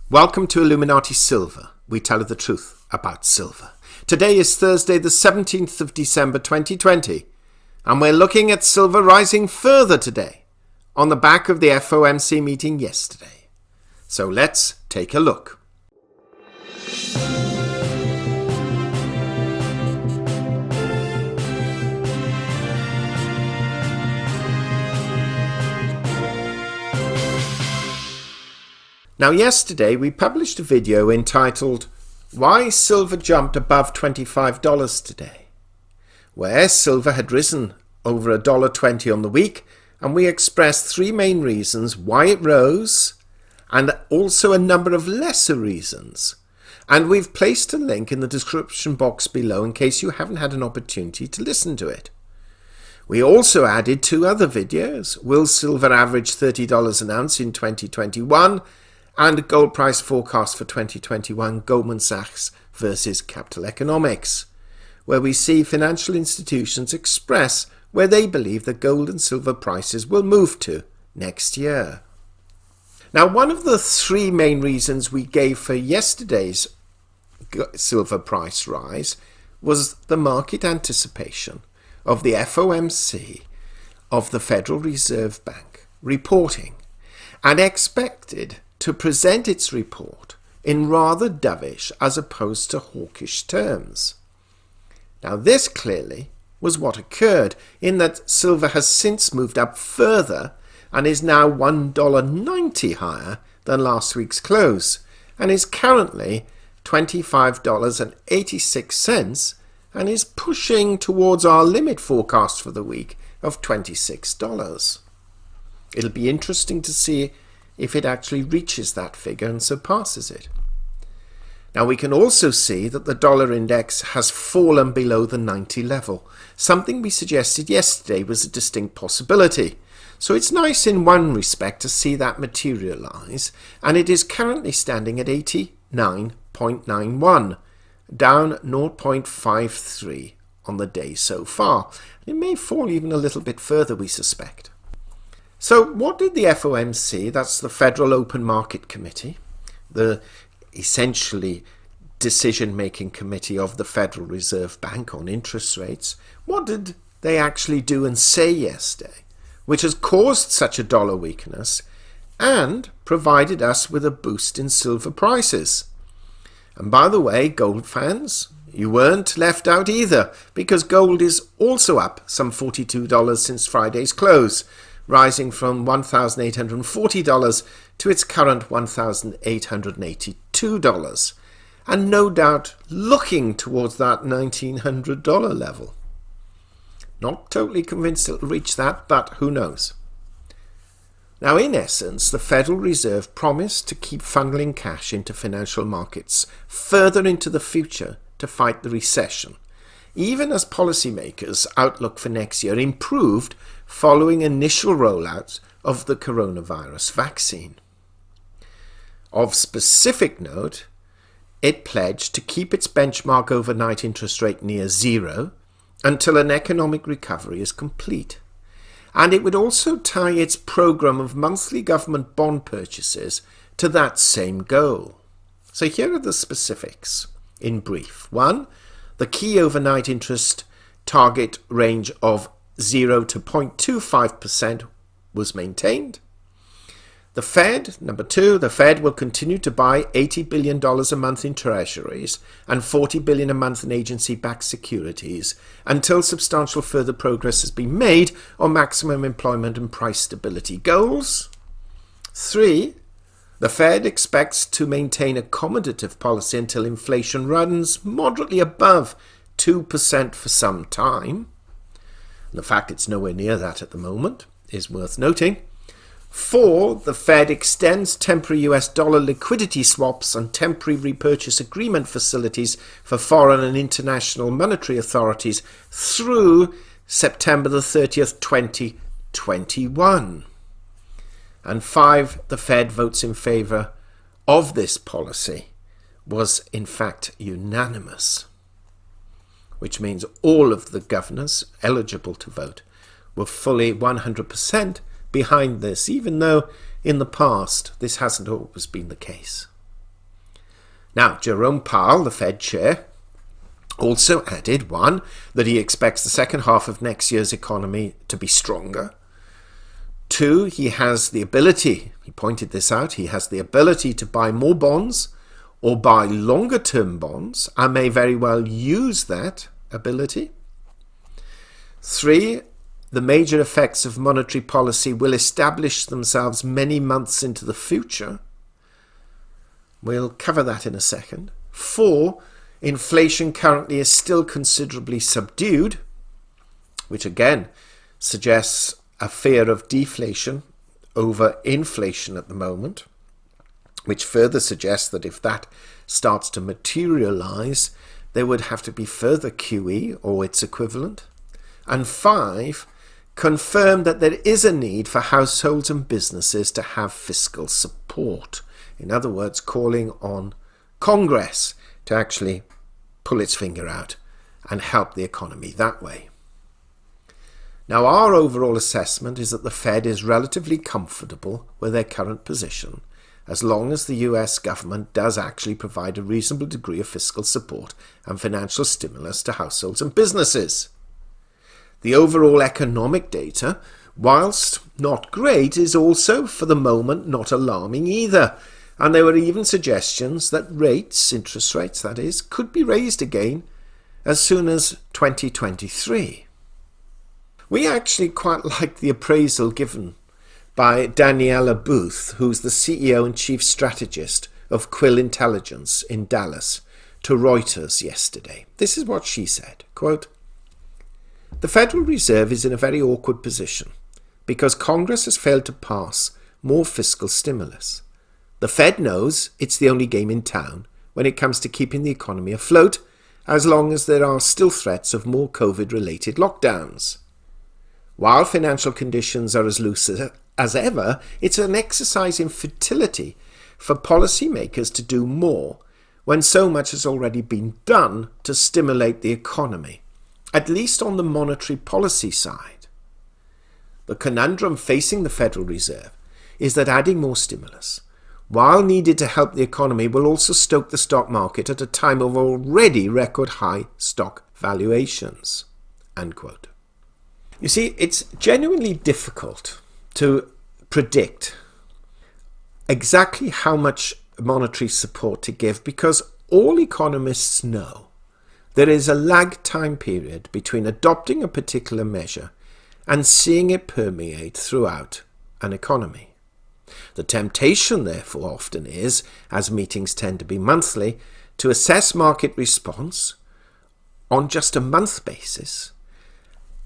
Welcome to Illuminati Silver. We tell you the truth about silver. Today is Thursday, the 17th of December 2020, and we're looking at silver rising further today on the back of the FOMC meeting yesterday. So let's take a look. Now, yesterday we published a video entitled Why Silver Jumped Above $25 Today, where silver had risen over $1.20 on the week, and we expressed three main reasons why it rose and also a number of lesser reasons. And we've placed a link in the description box below in case you haven't had an opportunity to listen to it. We also added two other videos, Will Silver Average $30 an ounce in 2021? And gold price forecast for 2021, Goldman Sachs versus Capital Economics, where we see financial institutions express where they believe that gold and silver prices will move to next year. Now, one of the three main reasons we gave for yesterday's silver price rise was the market anticipation of the FOMC of the Federal Reserve Bank reporting and expected to present its report in rather dovish as opposed to hawkish terms. Now, this clearly was what occurred, in that silver has since moved up further and is now $1.90 higher than last week's close and is currently $25.86 and is pushing towards our limit forecast for the week of $26. It'll be interesting to see if it actually reaches that figure and surpasses it. Now, we can also see that the dollar index has fallen below the 90 level, something we suggested yesterday was a distinct possibility. So it's nice in one respect to see that materialize, and it is currently standing at 89.91, down 0.53 on the day so far. It may fall even a little bit further, we suspect. So what did the FOMC, that's the Federal Open Market Committee, the essentially decision-making committee of the Federal Reserve Bank on interest rates, what did they actually do and say yesterday, which has caused such a dollar weakness and provided us with a boost in silver prices? And by the way, gold fans, you weren't left out either, because gold is also up some $42 since Friday's close, rising from $1,840 to its current $1,882, and no doubt looking towards that $1,900 level. Not totally convinced it'll reach that, but who knows. Now, in essence, the Federal Reserve promised to keep funneling cash into financial markets further into the future to fight the recession, even as policymakers' outlook for next year improved following initial rollout of the coronavirus vaccine. Of specific note, it pledged to keep its benchmark overnight interest rate near zero until an economic recovery is complete. And it would also tie its program of monthly government bond purchases to that same goal. So here are the specifics in brief. 1. The key overnight interest target range of 0 to 0.25% was maintained. The Fed, number 2, the Fed will continue to buy $80 billion a month in treasuries and $40 billion a month in agency-backed securities until substantial further progress has been made on maximum employment and price stability goals. 3, the Fed expects to maintain accommodative policy until inflation runs moderately above 2% for some time. The fact it's nowhere near that at the moment is worth noting. 4, the Fed extends temporary US dollar liquidity swaps and temporary repurchase agreement facilities for foreign and international monetary authorities through September the 30th, 2021. And 5, the Fed votes in favour of this policy was in fact unanimous, which means all of the governors eligible to vote were fully 100% behind this, even though in the past this hasn't always been the case. Now, Jerome Powell, the Fed chair, also added, one, that he expects the second half of next year's economy to be stronger. Two, he has the ability, he pointed this out, he has the ability to buy more bonds or buy longer term bonds and may very well use that ability. Three, the major effects of monetary policy will establish themselves many months into the future. We'll cover that in a second. Four, inflation currently is still considerably subdued, which again suggests a fear of deflation over inflation at the moment, which further suggests that if that starts to materialize, there would have to be further QE or its equivalent. And five, confirm that there is a need for households and businesses to have fiscal support. In other words, calling on Congress to actually pull its finger out and help the economy that way. Now, our overall assessment is that the Fed is relatively comfortable with their current position as long as the US government does actually provide a reasonable degree of fiscal support and financial stimulus to households and businesses. The overall economic data, whilst not great, is also, for the moment, not alarming either. And there were even suggestions that rates, interest rates that is, could be raised again as soon as 2023. We actually quite like the appraisal given by Daniela Booth, who's the CEO and chief strategist of Quill Intelligence in Dallas, to Reuters yesterday. This is what she said, quote, "The Federal Reserve is in a very awkward position because Congress has failed to pass more fiscal stimulus. The Fed knows it's the only game in town when it comes to keeping the economy afloat, as long as there are still threats of more COVID-related lockdowns. While financial conditions are as loose as ever, it's an exercise in futility for policymakers to do more when so much has already been done to stimulate the economy, at least on the monetary policy side. The conundrum facing the Federal Reserve is that adding more stimulus, while needed to help the economy, will also stoke the stock market at a time of already record high stock valuations." Unquote. You see, it's genuinely difficult to predict exactly how much monetary support to give because all economists know there is a lag time period between adopting a particular measure and seeing it permeate throughout an economy. The temptation, therefore, often is, as meetings tend to be monthly, to assess market response on just a month basis,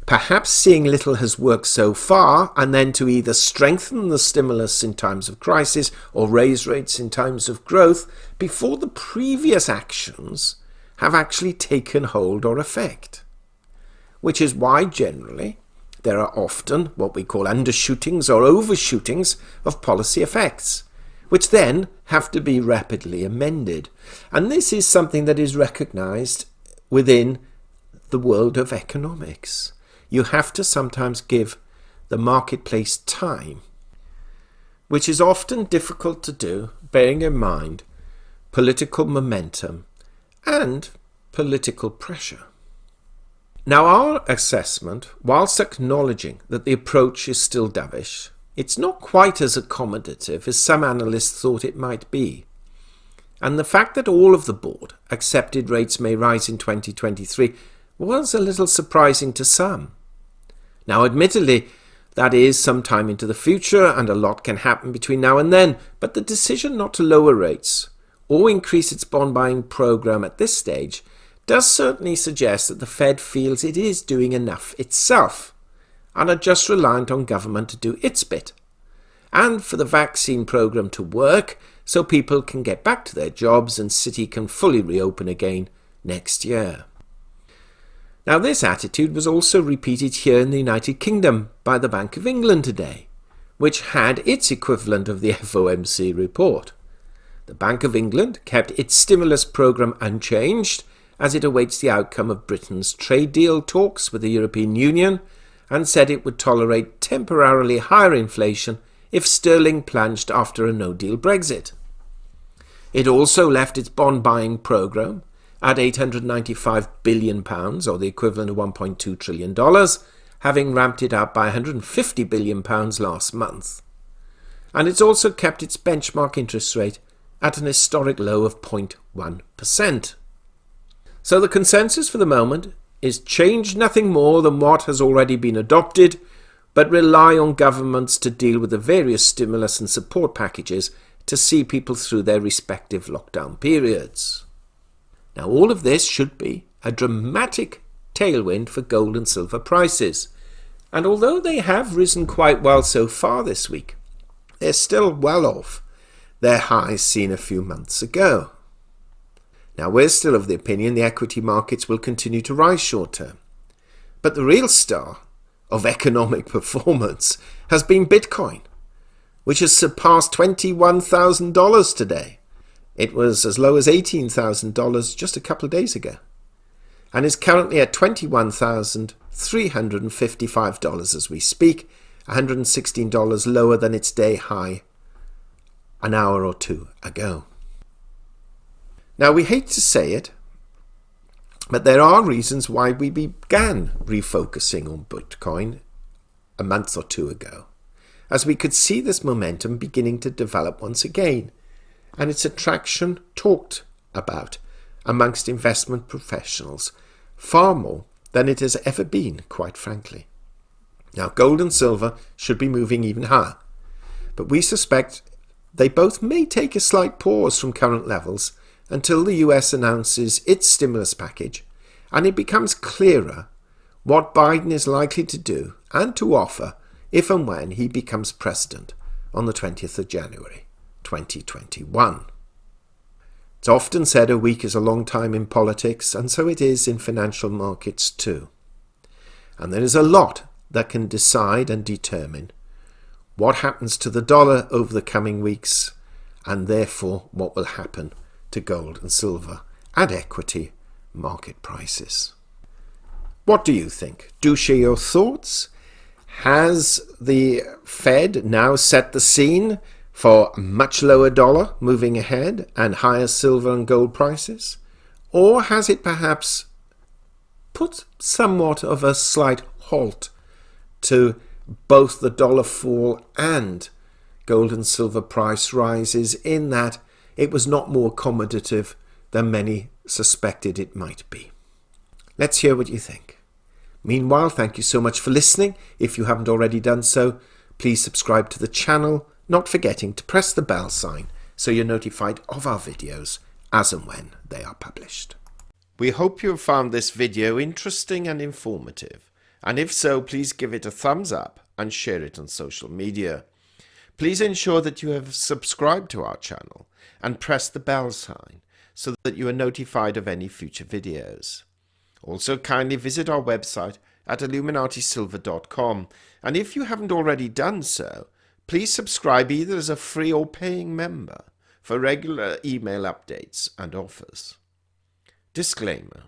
perhaps seeing little has worked so far, and then to either strengthen the stimulus in times of crisis or raise rates in times of growth before the previous actions have actually taken hold or effect. Which is why, generally, there are often what we call undershootings or overshootings of policy effects, which then have to be rapidly amended. And this is something that is recognized within the world of economics. You have to sometimes give the marketplace time, which is often difficult to do, bearing in mind political momentum and political pressure. Now, our assessment, whilst acknowledging that the approach is still dovish, it's not quite as accommodative as some analysts thought it might be. And the fact that all of the board accepted rates may rise in 2023 was a little surprising to some. Now, admittedly, that is some time into the future and a lot can happen between now and then, but the decision not to lower rates or increase its bond buying program at this stage does certainly suggest that the Fed feels it is doing enough itself and are just reliant on government to do its bit and for the vaccine program to work so people can get back to their jobs and City can fully reopen again next year. Now, this attitude was also repeated here in the United Kingdom by the Bank of England today, which had its equivalent of the FOMC report. The Bank of England kept its stimulus programme unchanged as it awaits the outcome of Britain's trade deal talks with the European Union and said it would tolerate temporarily higher inflation if sterling plunged after a no-deal Brexit. It also left its bond buying programme at £895 billion, or the equivalent of $1.2 trillion, having ramped it up by £150 billion last month. And it's also kept its benchmark interest rate at an historic low of 0.1%. So the consensus for the moment is change nothing more than what has already been adopted, but rely on governments to deal with the various stimulus and support packages to see people through their respective lockdown periods. Now, all of this should be a dramatic tailwind for gold and silver prices, and although they have risen quite well so far this week, they're still well off their highs seen a few months ago. Now, we're still of the opinion the equity markets will continue to rise short term, but the real star of economic performance has been Bitcoin, which has surpassed $21,000 today. It was as low as $18,000 just a couple of days ago, and is currently at $21,355 as we speak, $116 lower than its day high an hour or two ago. Now, we hate to say it, but there are reasons why we began refocusing on Bitcoin a month or two ago, as we could see this momentum beginning to develop once again, and its attraction talked about amongst investment professionals far more than it has ever been, quite frankly. Now, gold and silver should be moving even higher, but we suspect they both may take a slight pause from current levels until the US announces its stimulus package and it becomes clearer what Biden is likely to do and to offer if and when he becomes president on the 20th of January 2021. It's often said a week is a long time in politics, and so it is in financial markets too. And there is a lot that can decide and determine what happens to the dollar over the coming weeks, and therefore what will happen to gold and silver and equity market prices. What do you think? Do share your thoughts. Has the Fed now set the scene for a much lower dollar moving ahead and higher silver and gold prices? Or has it perhaps put somewhat of a slight halt to both the dollar fall and gold and silver price rises, in that it was not more accommodative than many suspected it might be? Let's hear what you think. Meanwhile, thank you so much for listening. If you haven't already done so, please subscribe to the channel, not forgetting to press the bell sign so you're notified of our videos as and when they are published. We hope you have found this video interesting and informative, and if so, please give it a thumbs up and share it on social media. Please ensure that you have subscribed to our channel and press the bell sign so that you are notified of any future videos. Also, kindly visit our website at illuminatisilver.com, and if you haven't already done so, please subscribe either as a free or paying member for regular email updates and offers. Disclaimer: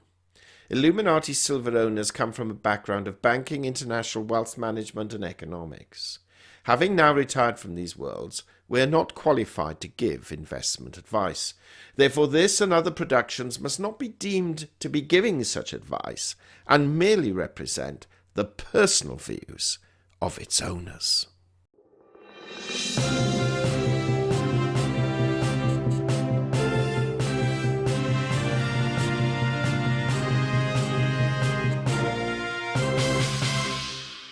Illuminati Silver owners come from a background of banking, international wealth management and economics. Having now retired from these worlds, we are not qualified to give investment advice. Therefore, this and other productions must not be deemed to be giving such advice and merely represent the personal views of its owners.